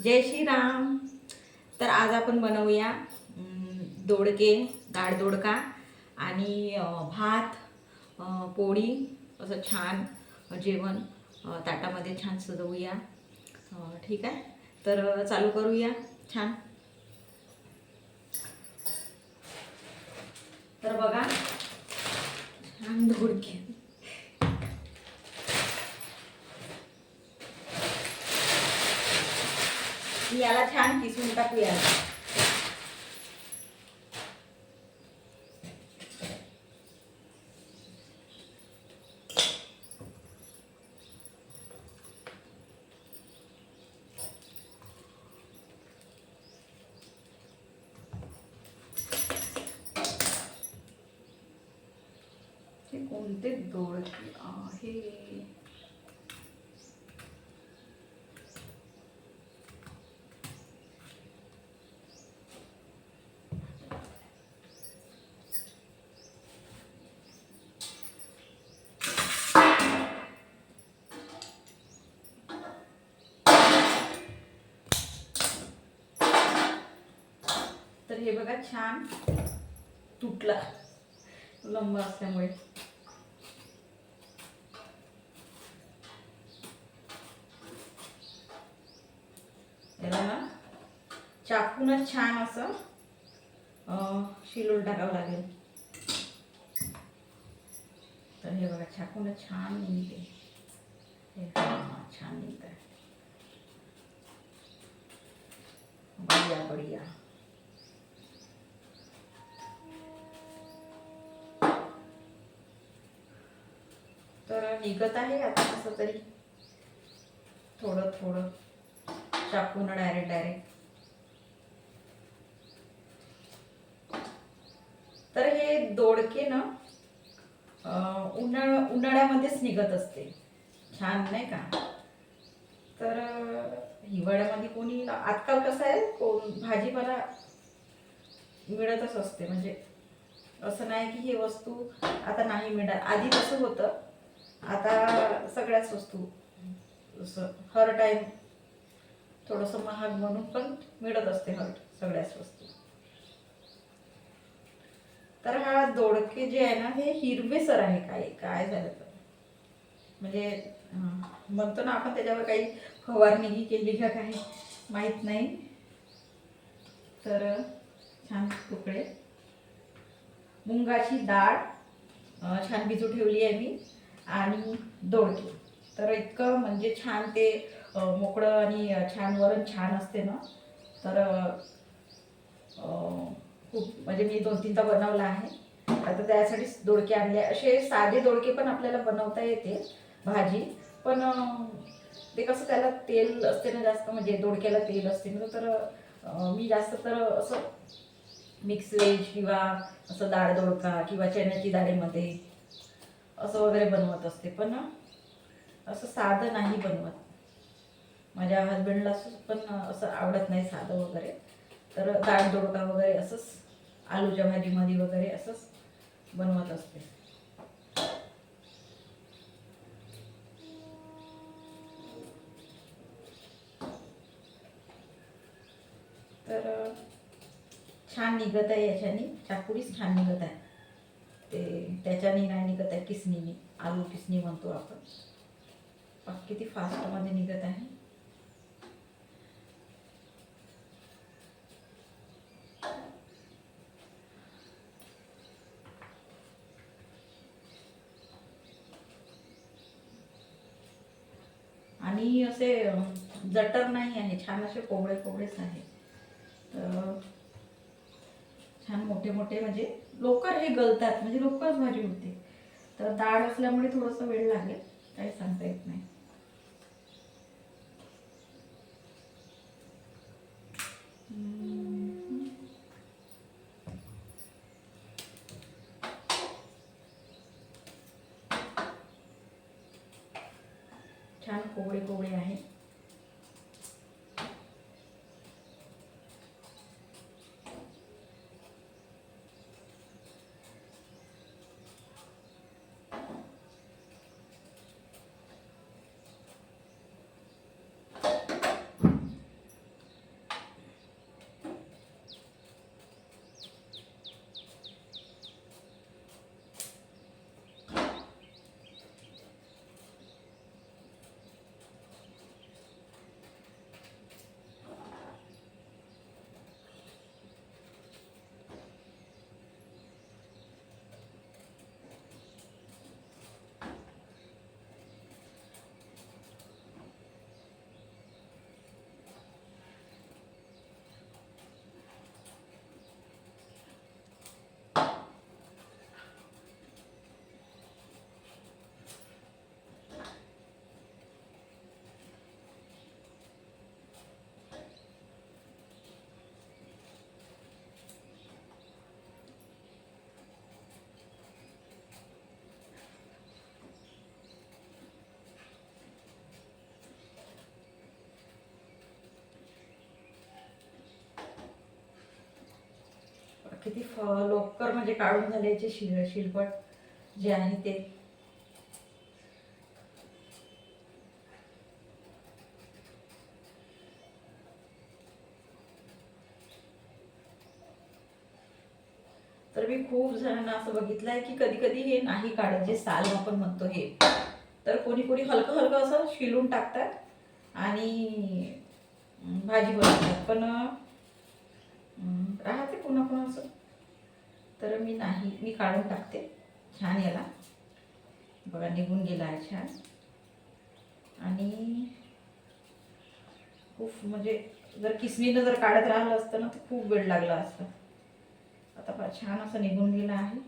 जय श्रीराम. तर आज आपण बनवूया दोडके, डाळ दोडका आणि भात, पोळी, असं छान जेवण ताटामध्ये छान सजवूया. ठीक आहे, तर चालू करूया. छान. तर बघा, छान दोडके. याला छान किसून टाकूया. हे कोणते दोडके आहे? तर हे बघा, छान तुटला लंब असल्यामुळे. याला ना चाकूनच छान असं शिलून टाकावं लागेल. तर हे बघा, चाकूनच छान निघते. छान निघत आहे. बढिया बढिया. तर निघत आहे आता कसं तरी, थोडं थोडं चाकून डायरेक्ट. तर हे दोडके ना उन्हाळ्यामध्येच निघत असते छान, नाही का? तर हिवाळ्यामध्ये कोणी, आजकाल कसं आहे, भाजीपाला मिळतच असते. म्हणजे असं नाही की ही वस्तू आता नाही मिळणार. आधी कसं होतं, आता सगळ्याच वस्तू असं हर टाईम थोडंसं महाग म्हणून पण मिळत असते सगळ्याच वस्तू. तर हा दोडके जे आहे ना, हे हिरवेसर आहे. काय झालं तर, म्हणजे म्हणतो ना आपण, त्याच्यावर काही फवारणी केली का काही माहीत नाही. तर छान तुकडे मुंगाची डाळ छान भिजू ठेवली आहे मी, आणि दोडके. तर इतकं म्हणजे छान ते मोकळं आणि छान वरण छान असते ना. तर खूप म्हणजे मी 2-3दा बनवला आहे. आता त्यासाठी दोडके आणले. असे साधे दोडके पण आपल्याला बनवता येते भाजी, पण ते कसं, त्याला तेल असते ना जास्त, म्हणजे दोडक्याला तेल असते ना. तर मी जास्त तर असं मिक्स व्हेज किंवा असं डाळ दोडका किंवा चण्याची डाळीमध्ये असं वगैरे बनवत असते. पण असं साधं नाही बनवत. माझ्या हजबंडला पण असं आवडत नाही साधं वगैरे. तर डाळ दोडका वगैरे असंच आलूच्या भाजीमध्ये वगैरे असंच बनवत असते. तर छान निघत आहे याच्याने, चाकुरीच छान निघत आहे. ते त्याच्याने नाही निघत आहे, किसनीने, आलू किसनी म्हणतो आपण. किती फास्टमध्ये निघत आहे. आणि असे जटर नाही आहे, छान असे कोवळेच आहे. तर छान मोठे मोठे, म्हणजे लवकर हे गलतात, म्हणजे लवकरच भाजी होते. तर डाळ असल्यामुळे थोडंसं वेळ लागेल, काही सांगता येत नाही. छान कोवळे आहे. लोकर म्हणजे काढून झाले याचे शिलपट जे आहे ते. तर मी खूप जणांना असं बघितलंय की कधी कधी हे नाही काढत, जे साल आपण म्हणतो हे, तर कोणी कोणी हलकं हलकं असं शिलून टाकतात आणि भाजी बनवतात, पण राहते पुन्हा पुन्हा असं. तर मी काढून टाकते छान. याला बघा निघून गेला आहे छान. आणि खूप म्हणजे जर किसमीनं जर काढत राहिलं असतं ना तर खूप वेळ लागला असता. आता फार छान असं निघून गेला आहे.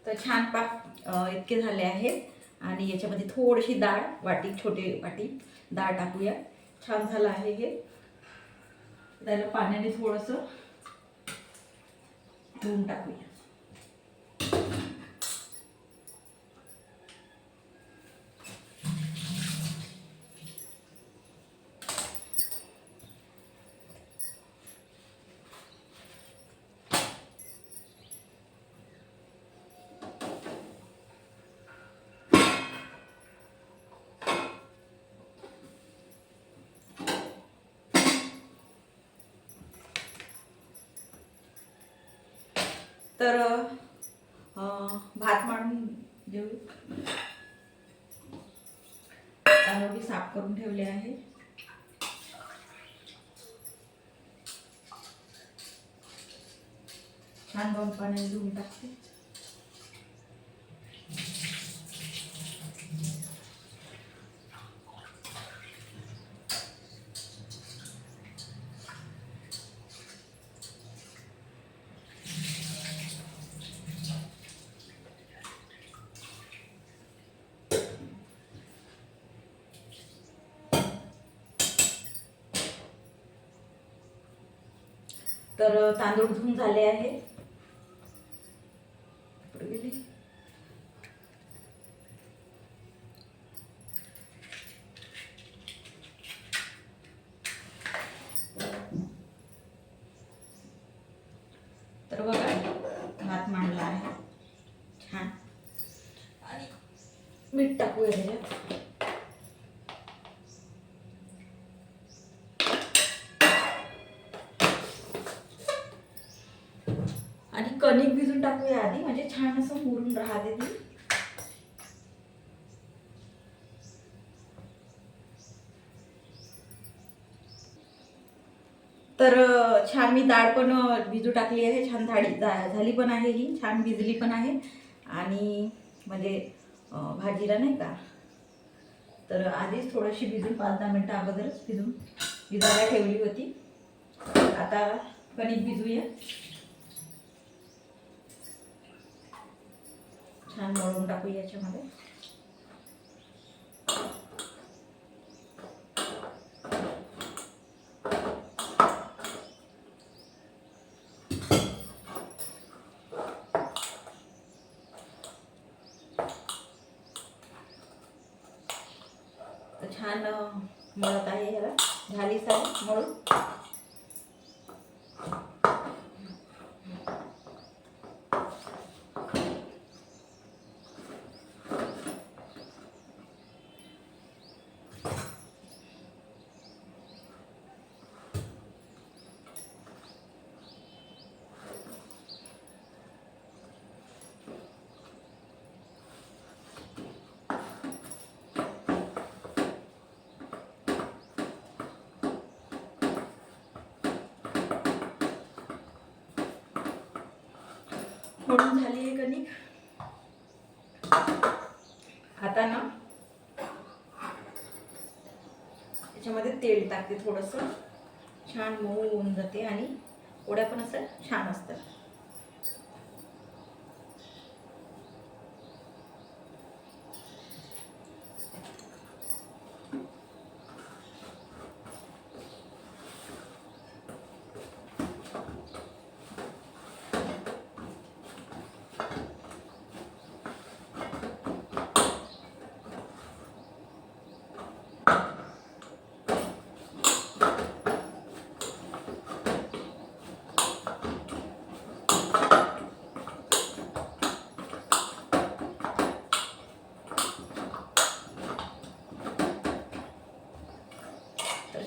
तर छान पाक इतके झाले आहेत. आणि याच्यामध्ये थोडीशी डाळ, छोटी वाटी डाळ टाकूया. छान झालं आहे हे. त्याला पाण्याने थोडंसं धुवून टाकूया. तर भात मांडून घेऊ. तांदूळ साफ करून ठेवले आहे. छान 2 पाण्याने धुवून टाकते. तर तांदूळ धुवून झाले आहे. तर बघा भात मांडला आहे छान. आणि मीठ टाकूया त्याच्यात. आणि कणिक भिजून टाकूया आधी, म्हणजे छान असं मुरून राहते ती. तर छान मी डाळ पण भिजू टाकली आहे. छान झाली पण आहे ही, छान भिजली पण आहे. आणि म्हणजे भाजीला नाही का, तर आधीच थोडीशी भिजून 5-10 मिनिटं अगोदरच भिजायला ठेवली होती. आता कणिक भिजूया. छान मळून टाकू याच्यामध्ये. छान मळत आहे. याला झाली सारी मळून. मळून झाली आहे कणिक. आता ना याच्यामध्ये त्याच्यामध्ये तेल टाकते थोडंसं, छान मऊ होऊन जाते आणि पोळ्या पण असं छान असतात.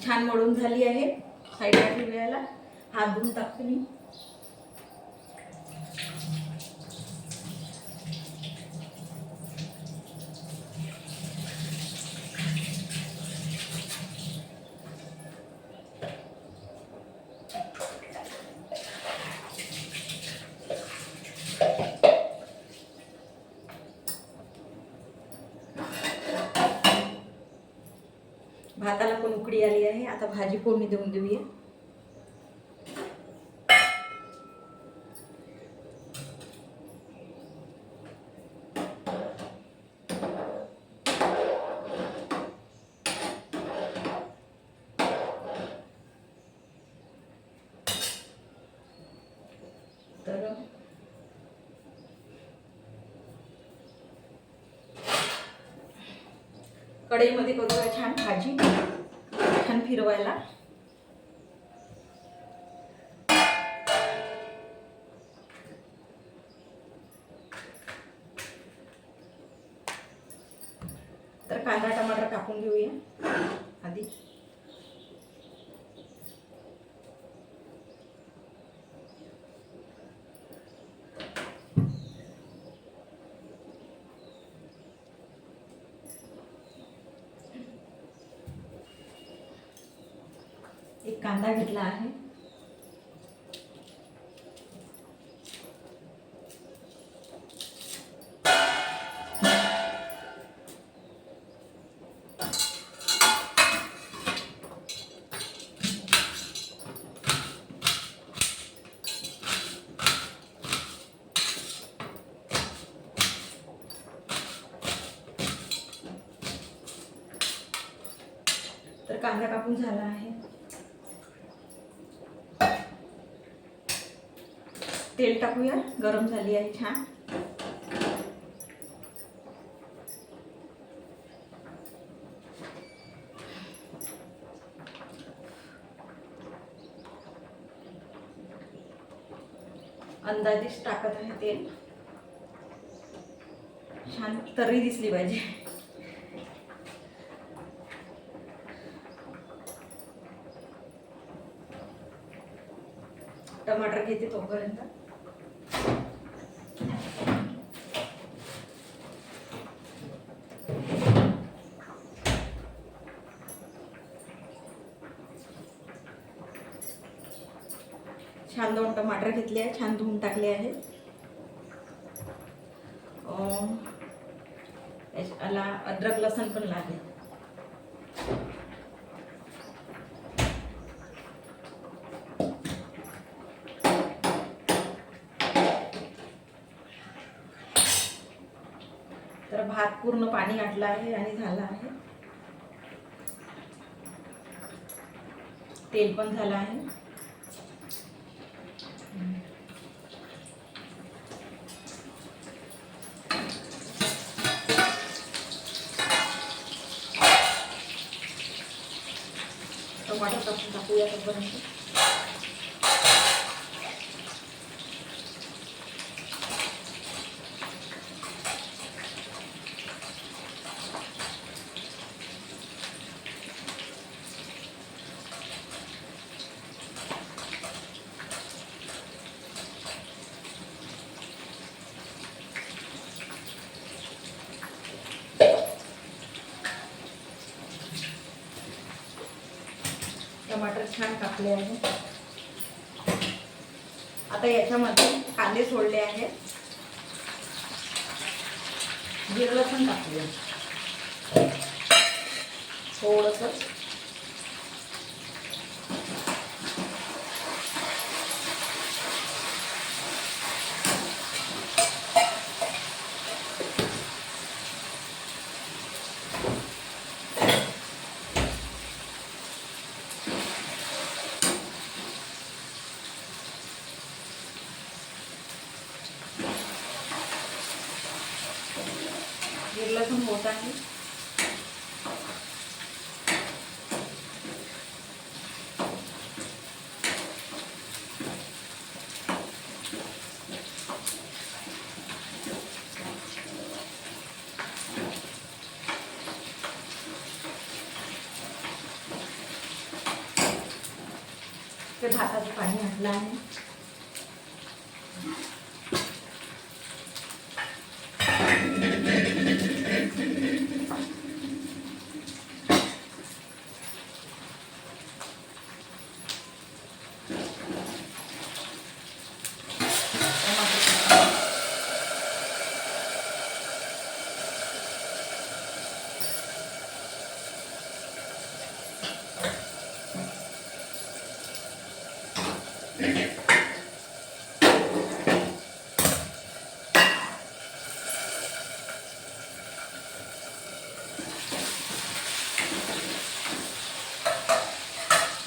छान मळून झाली आहे. साईडला ठेवायला हात धुवून टाकते मी. भाताला पण उकडी आली आहे. आता भाजी फोडणी देऊन देऊया. तर कढईमध्ये करूया छान भाजी, छान फिरवायला. तर कांदा टमाटर कापून घेऊया आधी. एक कांदा घेतला आहे. तर कांदा कापून झाला आहे. तेल टाकूया. गरम झाली आहे छान. अंदाजेच टाकत आहे तेल. छान तर्री दिसली पाहिजे. टमाटर घेते तोपर्यंत. छान 2 टमाटर घेतले आहे, छान धुवून टाकले आहे. याला अद्रक लसण पण लागेल. तर भात पूर्ण पाणी आटलं आहे आणि झाला आहे. तेल पण झालं आहे. टमाटर कापून टाकूया तोपर्यंत. टमाटर छान कापले आहे. आता याच्यामध्ये कांदे सोडले आहेत. जिरं लसूण टाकूया थोडंसं. लसूण होत आहे. ते भाताचं पाणी घातलं आहे.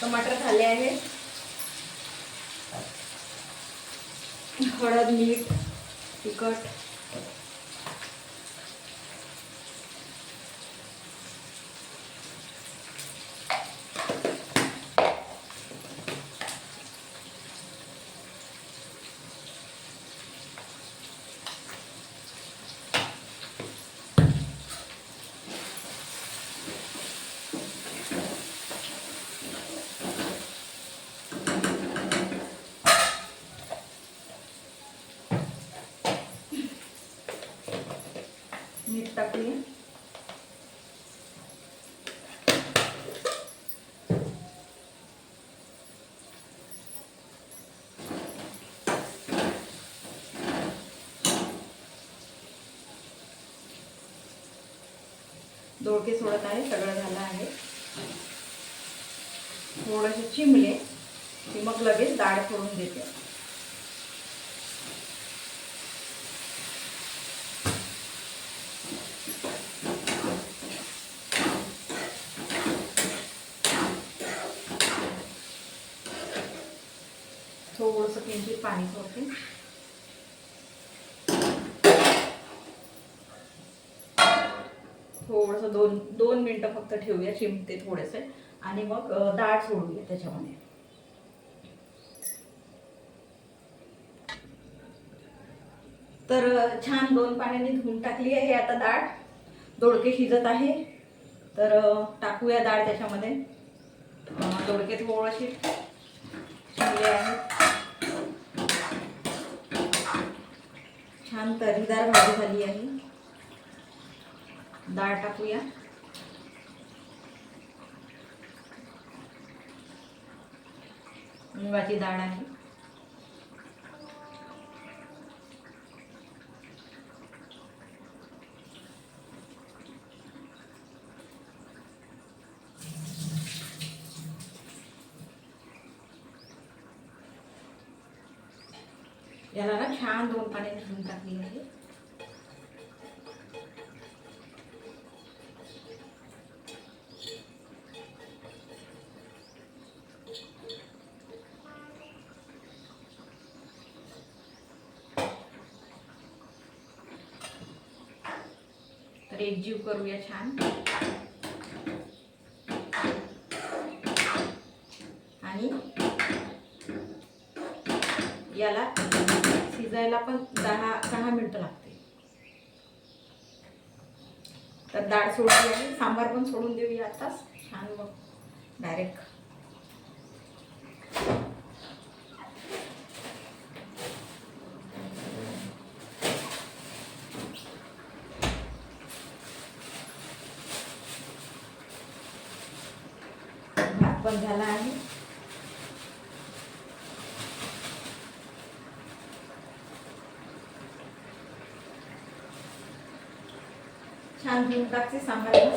टमाटर झाले आहे. हळद, मीठ, तिखट, मीठ टाकूया. दोडके सोडत आहे. सगळं झालं आहे. थोडेसे चिमले की मग लगेच डाळ फोडून देते. थोडंसं किंचित पाणी सोडते. थोडंसं दोन मिनटं फक्त ठेवूया, चिमटे थोडेसे, आणि मग डाळ सोडूया त्याच्यामध्ये. तर छान 2 पाण्याने धुवून टाकली आहे आता डाळ. दोडके शिजत आहे, तर टाकूया डाळ त्याच्यामध्ये. दोडके थोडेसे शिजले आहेत. छान तर्रीदार भाजी झाली आहे. डाळ टाकूया. मुगाची डाळ आहे. याला ना छान 2 पाण्याने धुवून टाकली आहे. तर एकजीव करूया छान. आणि याला शिजायला पण 10 मिनिटं लागते. तर डाळ सोडली आहे. सांबार पण सोडून देऊया आताच छान. मग डायरेक्ट भात पण झाला आहे. छान घेऊन टाकते सांबाराला.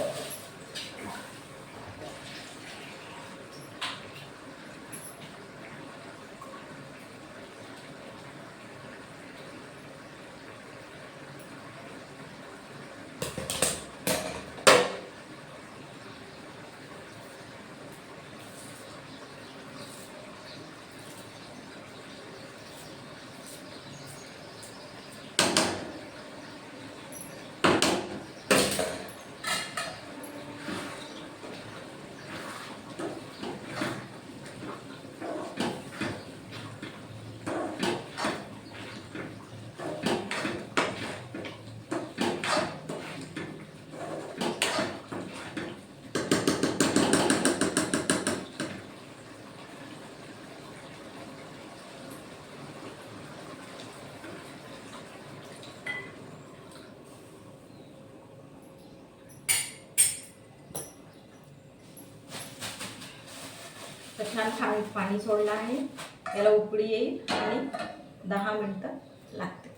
छान पाणी सोडलं आहे. याला उकळी येईल आणि 10 मिनिटं लागते.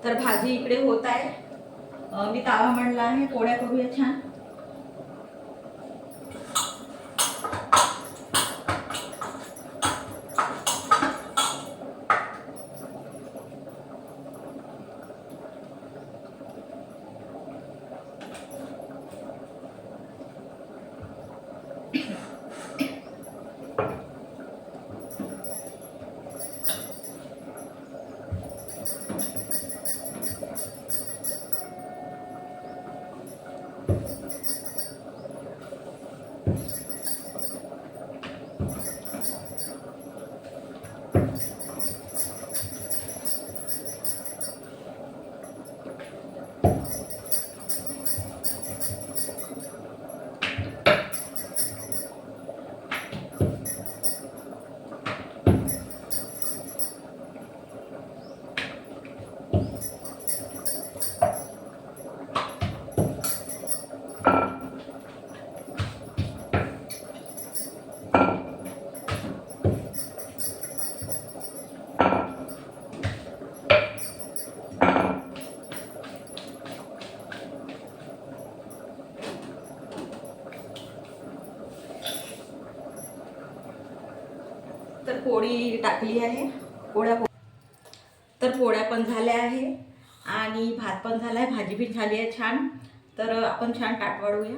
तर भाजी इकडे होत आहे. मी तावा मांडला आहे. पोळ्या करूया छान. तर पोळी टाकली आहे. पोळ्या पण झाल्या आहे आणि भात पण झाला आहे. भाजी पण झाली आहे छान. तर आपण छान ताट वाढूया.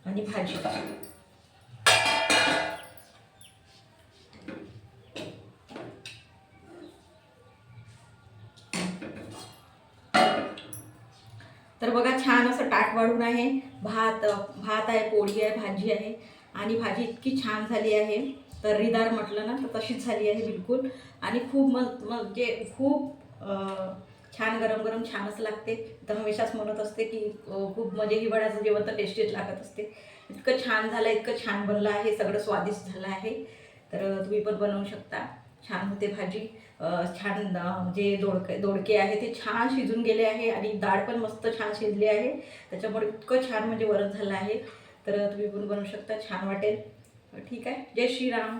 आणि भाजी. तर बघा छान असं ताट वाढून आहे. भात आहे, पोळी आहे, भाजी आहे आणि भाजी इतकी छान झाली आहे. तर्रीदार म्हटलं ना तर तशीच झाली आहे बिलकुल. आणि खूप म्हणजे खूप छान गरम गरम छानच लागते. तर हमेशाच म्हणत असते की खूप म्हणजे हिवाळ्याचं जेवण तर टेस्टीच लागत असते. इतकं छान झालं, इतकं छान बनलं आहे, सगळं स्वादिष्ट झालं आहे. तर तुम्ही पण बनवू शकता. छान होते भाजी. छान जे दोडके आहे ते छान शिजून गेले आहे आणि डाळ पण मस्त छान शिजली आहे. त्याच्यामुळे इतकं छान म्हणजे वरण झालं आहे. तर तुम्ही पण बनवू शकता, छान वाटेल. ठीक आहे. जय श्रीराम.